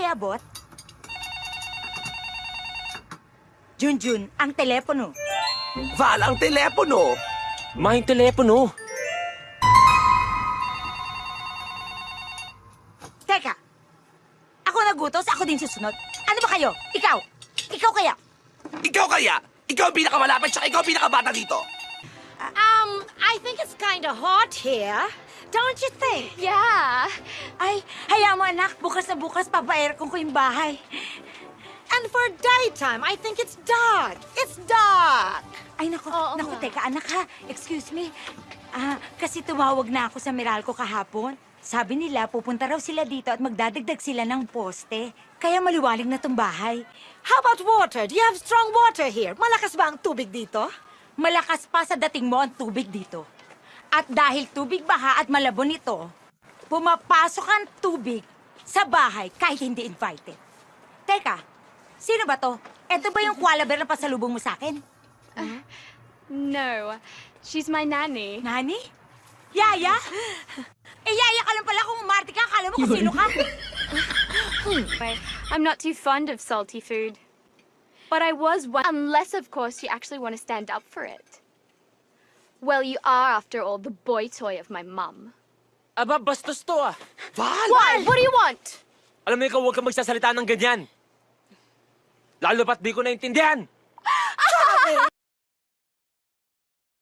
pakiabot? Junjun, ang telepono. Val, ang telepono! Ma, yung telepono. Teka, ako nagutos, ako din susunod. Ano ba kayo? Ikaw? Ikaw kaya? Ikaw kaya? Ikaw ang pinakamalapit, tsaka ikaw ang pinakabata dito. I think it's kinda hot here. Don't you think? Yeah. Ay, hayaan mo anak, bukas na bukas papa-aircon ko yung bahay. And for daytime, I think it's dark. It's dark. Ay, naku, Oo naku, nga. teka, anak ha. Excuse me. Kasi tumawag na ako sa Meralco kahapon. Sabi nila, pupunta raw sila dito at magdadagdag sila ng poste. Kaya maliwaling na tong bahay. How about water? Do you have strong water here? Malakas ba ang tubig dito? Malakas pa sa dating mo ang tubig dito. At dahil tubig baha at malabon ito, pumapasok ang tubig sa bahay kahit hindi invited. Teka, sino ba to? Eto ba yung koala bear na pasalubong mo sa akin? No. She's my nanny. Nani? Yaya? Yaya ka lang pala kung umarte ka. Akala mo kung sino ka. I'm not too fond of salty food. But I was one, unless of course you actually want to stand up for it. Well, you are, after all, the boy toy of my mum. Aba, bastos to ah. Val! Why? What do you want? Alam mo ikaw, huwag kang magsasalita ng ganyan. Lalo pat di ko naintindihan.